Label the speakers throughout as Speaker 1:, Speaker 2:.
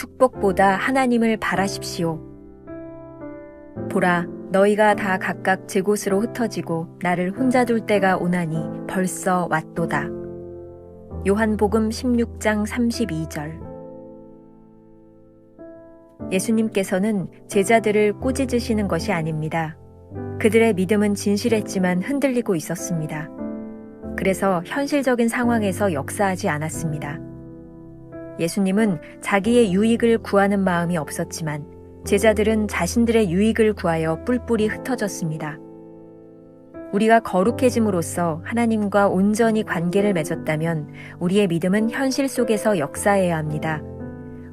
Speaker 1: 축복보다 하나님을 바라십시오. 보라, 너희가 다 각각 제 곳으로 흩어지고 나를 혼자 둘 때가 오나니 벌써 왔도다. 요한복음 16장 32절. 예수님께서는 제자들을 꾸짖으시는 것이 아닙니다. 그들의 믿음은 진실했지만 흔들리고 있었습니다. 그래서 현실적인 상황에서 역사하지 않았습니다. 예수님은 자기의 유익을 구하는 마음이 없었지만 제자들은 자신들의 유익을 구하여 뿔뿔이 흩어졌습니다. 우리가 거룩해짐으로써 하나님과 온전히 관계를 맺었다면 우리의 믿음은 현실 속에서 역사해야 합니다.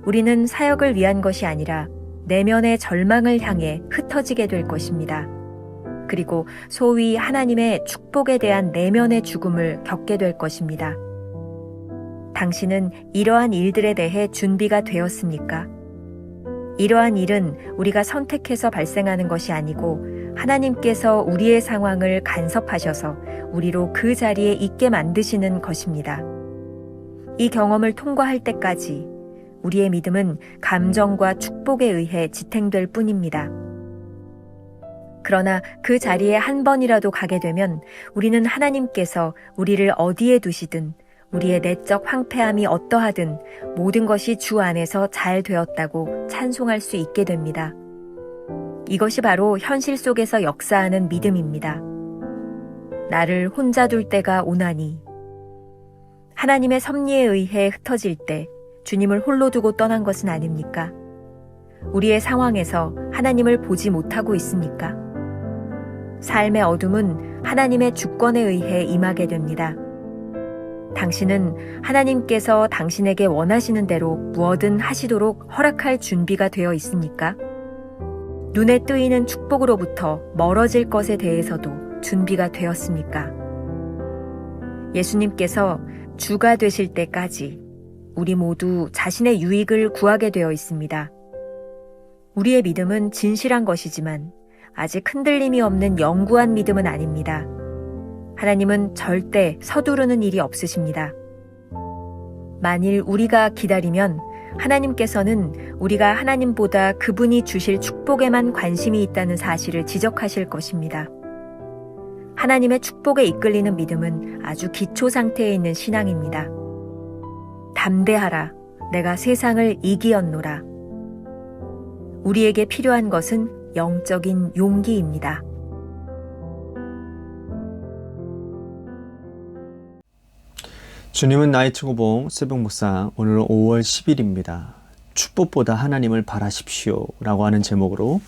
Speaker 1: 우리는 사역을 위한 것이 아니라 내면의 절망을 향해 흩어지게 될 것입니다. 그리고 소위 하나님의 축복에 대한 내면의 죽음을 겪게 될 것입니다. 당신은 이러한 일들에 대해 준비가 되었습니까? 이러한 일은 우리가 선택해서 발생하는 것이 아니고 하나님께서 우리의 상황을 간섭하셔서 우리로 그 자리에 있게 만드시는 것입니다. 이 경험을 통과할 때까지 우리의 믿음은 감정과 축복에 의해 지탱될 뿐입니다. 그러나 그 자리에 한 번이라도 가게 되면 우리는 하나님께서 우리를 어디에 두시든 우리의 내적 황폐함이 어떠하든 모든 것이 주 안에서 잘 되었다고 찬송할 수 있게 됩니다. 이것이 바로 현실 속에서 역사하는 믿음입니다. 나를 혼자 둘 때가 오나니. 하나님의 섭리에 의해 흩어질 때 주님을 홀로 두고 떠난 것은 아닙니까? 우리의 상황에서 하나님을 보지 못하고 있습니까? 삶의 어둠은 하나님의 주권에 의해 임하게 됩니다. 당신은 하나님께서 당신에게 원하시는 대로 무엇든 하시도록 허락할 준비가 되어 있습니까? 눈에 뜨이는 축복으로부터 멀어질 것에 대해서도 준비가 되었습니까? 예수님께서 주가 되실 때까지 우리 모두 자신의 유익을 구하게 되어 있습니다. 우리의 믿음은 진실한 것이지만 아직 흔들림이 없는 영구한 믿음은 아닙니다. 하나님은 절대 서두르는 일이 없으십니다. 만일 우리가 기다리면 하나님께서는 우리가 하나님보다 그분이 주실 축복에만 관심이 있다는 사실을 지적하실 것입니다. 하나님의 축복에 이끌리는 믿음은 아주 기초 상태에 있는 신앙입니다. 담대하라, 내가 세상을 이기었노라. 우리에게 필요한 것은 영적인 용기입니다.
Speaker 2: 주님은 나의 최고봉 새벽 묵상, 오늘은 5월 10일입니다. 축복보다 하나님을 바라십시오 라고 하는 제목으로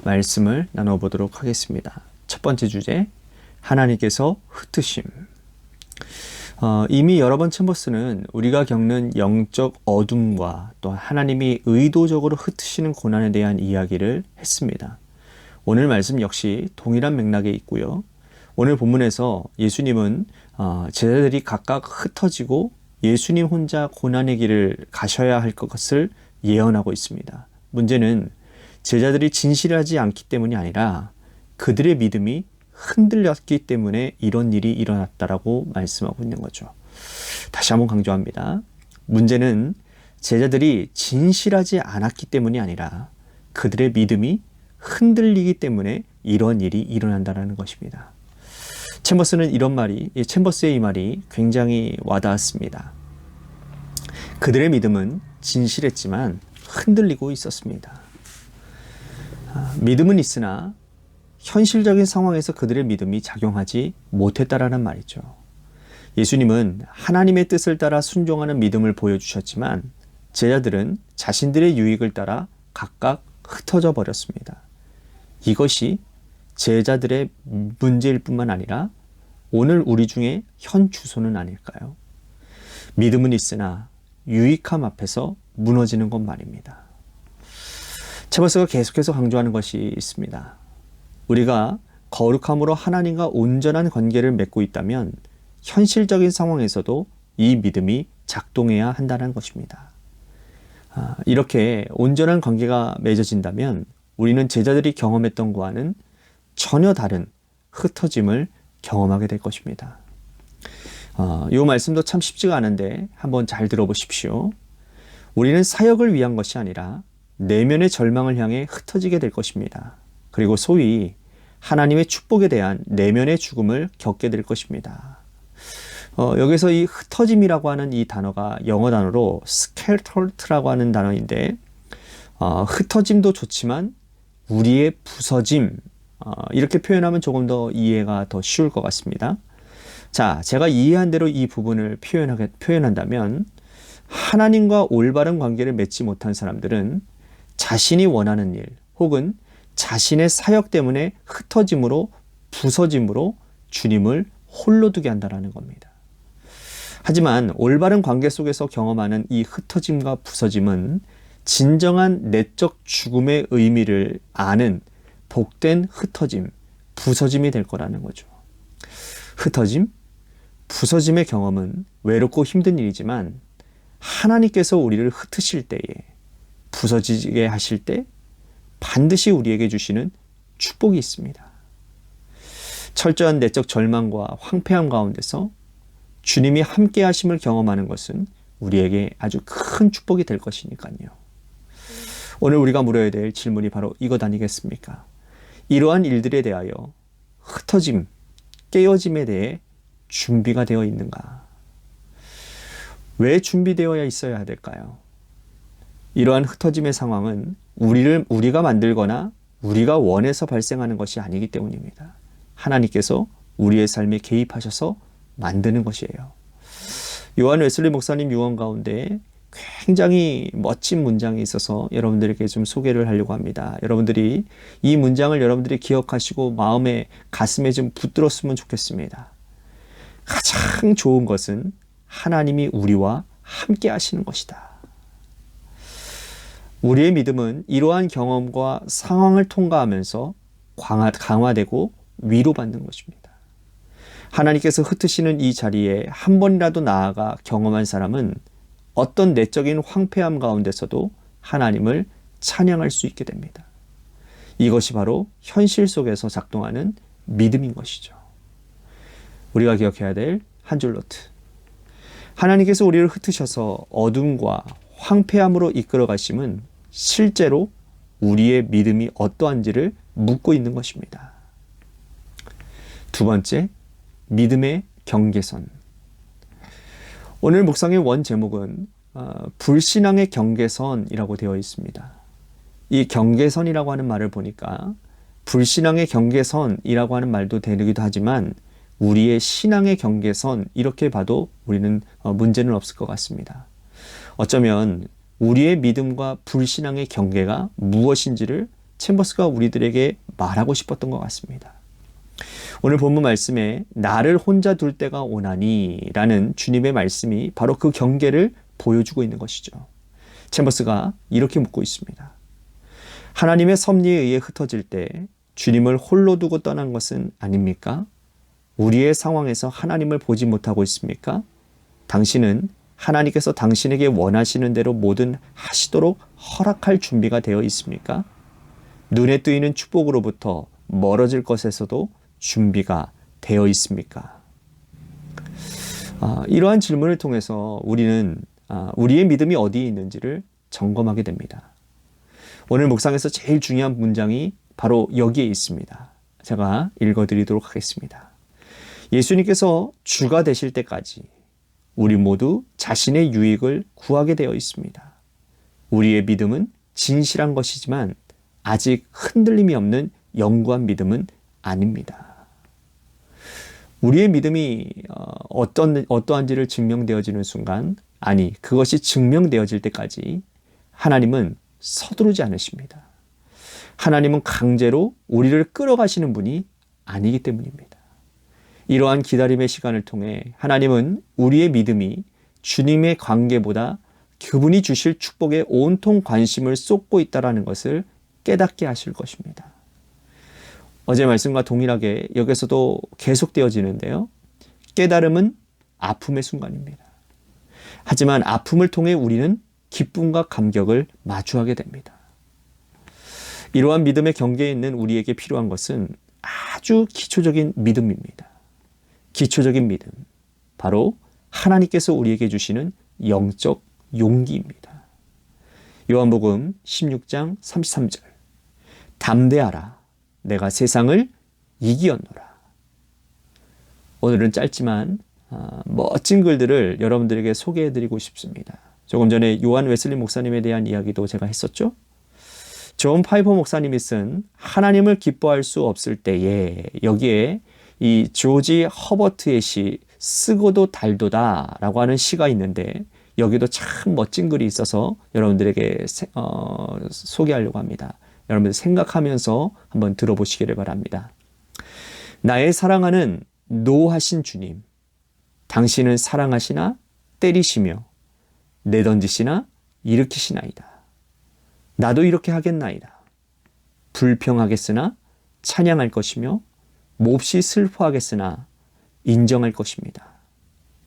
Speaker 2: 말씀을 나눠보도록 하겠습니다. 첫 번째 주제, 하나님께서 흩으심. 이미 여러 번 챔버스는 우리가 겪는 영적 어둠과 또 하나님이 의도적으로 흩으시는 고난에 대한 이야기를 했습니다. 오늘 말씀 역시 동일한 맥락에 있고요. 오늘 본문에서 예수님은 제자들이 각각 흩어지고 예수님 혼자 고난의 길을 가셔야 할 것을 예언하고 있습니다. 문제는 제자들이 진실하지 않기 때문이 아니라 그들의 믿음이 흔들렸기 때문에 이런 일이 일어났다라고 말씀하고 있는 거죠. 다시 한번 강조합니다. 문제는 제자들이 진실하지 않았기 때문이 아니라 그들의 믿음이 흔들리기 때문에 이런 일이 일어난다는 것입니다. 챔버스의 이 말이 굉장히 와닿았습니다. 그들의 믿음은 진실했지만 흔들리고 있었습니다. 믿음은 있으나 현실적인 상황에서 그들의 믿음이 작용하지 못했다라는 말이죠. 예수님은 하나님의 뜻을 따라 순종하는 믿음을 보여주셨지만 제자들은 자신들의 유익을 따라 각각 흩어져 버렸습니다. 이것이 제자들의 문제일 뿐만 아니라 오늘 우리 중에 현 주소는 아닐까요? 믿음은 있으나 유익함 앞에서 무너지는 것 말입니다. 챔버스가 계속해서 강조하는 것이 있습니다. 우리가 거룩함으로 하나님과 온전한 관계를 맺고 있다면 현실적인 상황에서도 이 믿음이 작동해야 한다는 것입니다. 이렇게 온전한 관계가 맺어진다면 우리는 제자들이 경험했던 것과는 전혀 다른 흩어짐을 경험하게 될 것입니다. 이 말씀도 참 쉽지가 않은데 한번 잘 들어보십시오. 우리는 사역을 위한 것이 아니라 내면의 절망을 향해 흩어지게 될 것입니다. 그리고 소위 하나님의 축복에 대한 내면의 죽음을 겪게 될 것입니다. 여기서 이 흩어짐이라고 하는 이 단어가 영어 단어로 scattered라고 하는 단어인데, 흩어짐도 좋지만 우리의 부서짐, 이렇게 표현하면 조금 더 이해가 더 쉬울 것 같습니다. 자, 제가 이해한 대로 이 부분을 표현한다면, 하나님과 올바른 관계를 맺지 못한 사람들은 자신이 원하는 일 혹은 자신의 사역 때문에 흩어짐으로, 부서짐으로 주님을 홀로 두게 한다는 겁니다. 하지만 올바른 관계 속에서 경험하는 이 흩어짐과 부서짐은 진정한 내적 죽음의 의미를 아는 복된 흩어짐, 부서짐이 될 거라는 거죠. 흩어짐, 부서짐의 경험은 외롭고 힘든 일이지만 하나님께서 우리를 흩으실 때에, 부서지게 하실 때 반드시 우리에게 주시는 축복이 있습니다. 철저한 내적 절망과 황폐함 가운데서 주님이 함께 하심을 경험하는 것은 우리에게 아주 큰 축복이 될 것이니까요. 오늘 우리가 물어야 될 질문이 바로 이것 아니겠습니까? 이러한 일들에 대하여 흩어짐, 깨어짐에 대해 준비가 되어 있는가? 왜 준비되어야 있어야 될까요? 이러한 흩어짐의 상황은 우리가 만들거나 우리가 원해서 발생하는 것이 아니기 때문입니다. 하나님께서 우리의 삶에 개입하셔서 만드는 것이에요. 요한 웨슬리 목사님 유언 가운데 굉장히 멋진 문장이 있어서 여러분들에게 좀 소개를 하려고 합니다. 여러분들이 이 문장을 여러분들이 기억하시고 마음에, 가슴에 좀 붙들었으면 좋겠습니다. 가장 좋은 것은 하나님이 우리와 함께 하시는 것이다. 우리의 믿음은 이러한 경험과 상황을 통과하면서 강화되고 위로받는 것입니다. 하나님께서 흩으시는 이 자리에 한 번이라도 나아가 경험한 사람은 어떤 내적인 황폐함 가운데서도 하나님을 찬양할 수 있게 됩니다. 이것이 바로 현실 속에서 작동하는 믿음인 것이죠. 우리가 기억해야 될 한 줄 노트. 하나님께서 우리를 흩으셔서 어둠과 황폐함으로 이끌어 가심은 실제로 우리의 믿음이 어떠한지를 묻고 있는 것입니다. 두 번째, 믿음의 경계선. 오늘 묵상의 원 제목은 불신앙의 경계선이라고 되어 있습니다. 이 경계선이라고 하는 말을 보니까 불신앙의 경계선이라고 하는 말도 되기도 하지만 우리의 신앙의 경계선, 이렇게 봐도 우리는 문제는 없을 것 같습니다. 어쩌면 우리의 믿음과 불신앙의 경계가 무엇인지를 챔버스가 우리들에게 말하고 싶었던 것 같습니다. 오늘 본문 말씀에 나를 혼자 둘 때가 오나니 라는 주님의 말씀이 바로 그 경계를 보여주고 있는 것이죠. 챔버스가 이렇게 묻고 있습니다. 하나님의 섭리에 의해 흩어질 때 주님을 홀로 두고 떠난 것은 아닙니까? 우리의 상황에서 하나님을 보지 못하고 있습니까? 당신은 하나님께서 당신에게 원하시는 대로 뭐든 하시도록 허락할 준비가 되어 있습니까? 눈에 띄는 축복으로부터 멀어질 것에서도 준비가 되어 있습니까? 이러한 질문을 통해서 우리는 우리의 믿음이 어디에 있는지를 점검하게 됩니다. 오늘 묵상에서 제일 중요한 문장이 바로 여기에 있습니다. 제가 읽어드리도록 하겠습니다. 예수님께서 주가 되실 때까지 우리 모두 자신의 유익을 구하게 되어 있습니다. 우리의 믿음은 진실한 것이지만 아직 흔들림이 없는 영구한 믿음은 아닙니다. 우리의 믿음이 어떠한지를 증명되어지는 순간, 아니 그것이 증명되어질 때까지 하나님은 서두르지 않으십니다. 하나님은 강제로 우리를 끌어가시는 분이 아니기 때문입니다. 이러한 기다림의 시간을 통해 하나님은 우리의 믿음이 주님의 관계보다 그분이 주실 축복에 온통 관심을 쏟고 있다는 것을 깨닫게 하실 것입니다. 어제 말씀과 동일하게 여기서도 계속되어지는데요. 깨달음은 아픔의 순간입니다. 하지만 아픔을 통해 우리는 기쁨과 감격을 마주하게 됩니다. 이러한 믿음의 경계에 있는 우리에게 필요한 것은 아주 기초적인 믿음입니다. 기초적인 믿음, 바로 하나님께서 우리에게 주시는 영적 용기입니다. 요한복음 16장 33절. 담대하라. 내가 세상을 이기었노라. 오늘은 짧지만 멋진 글들을 여러분들에게 소개해드리고 싶습니다. 조금 전에 요한 웨슬리 목사님에 대한 이야기도 제가 했었죠. 존 파이퍼 목사님이 쓴 하나님을 기뻐할 수 없을 때에, 여기에 이 조지 허버트의 시 쓰고도 달도다 라고 하는 시가 있는데, 여기도 참 멋진 글이 있어서 여러분들에게 소개하려고 합니다. 여러분들 생각하면서 한번 들어보시기를 바랍니다. 나의 사랑하는 노하신 주님, 당신은 사랑하시나 때리시며 내던지시나 일으키시나이다. 나도 이렇게 하겠나이다. 불평하겠으나 찬양할 것이며 몹시 슬퍼하겠으나 인정할 것입니다.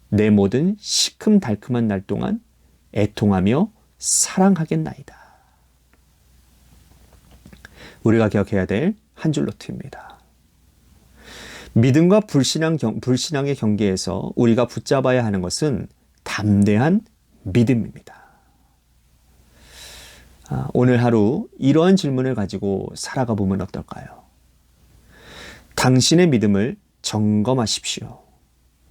Speaker 2: 내 모든 시큼달큼한 날 동안 애통하며 사랑하겠나이다. 우리가 기억해야 될 한 줄 노트입니다. 믿음과 불신앙의 경계에서 우리가 붙잡아야 하는 것은 담대한 믿음입니다. 오늘 하루 이러한 질문을 가지고 살아가 보면 어떨까요? 당신의 믿음을 점검하십시오.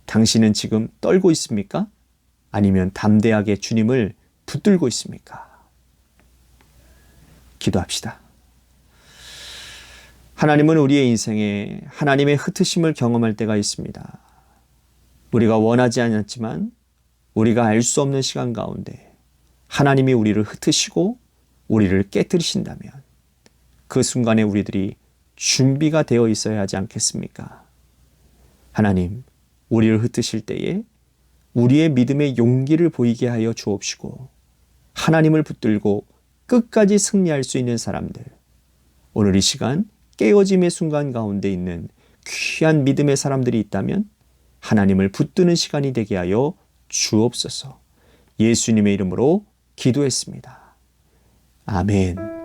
Speaker 2: 당신은 지금 떨고 있습니까? 아니면 담대하게 주님을 붙들고 있습니까? 기도합시다. 하나님은 우리의 인생에 하나님의 흩으심을 경험할 때가 있습니다. 우리가 원하지 않았지만 우리가 알 수 없는 시간 가운데 하나님이 우리를 흩으시고 우리를 깨뜨리신다면 그 순간에 우리들이 준비가 되어 있어야 하지 않겠습니까? 하나님, 우리를 흩으실 때에 우리의 믿음의 용기를 보이게 하여 주옵시고 하나님을 붙들고 끝까지 승리할 수 있는 사람들, 오늘 이 시간 깨어짐의 순간 가운데 있는 귀한 믿음의 사람들이 있다면 하나님을 붙드는 시간이 되게 하여 주옵소서. 예수님의 이름으로 기도했습니다. 아멘.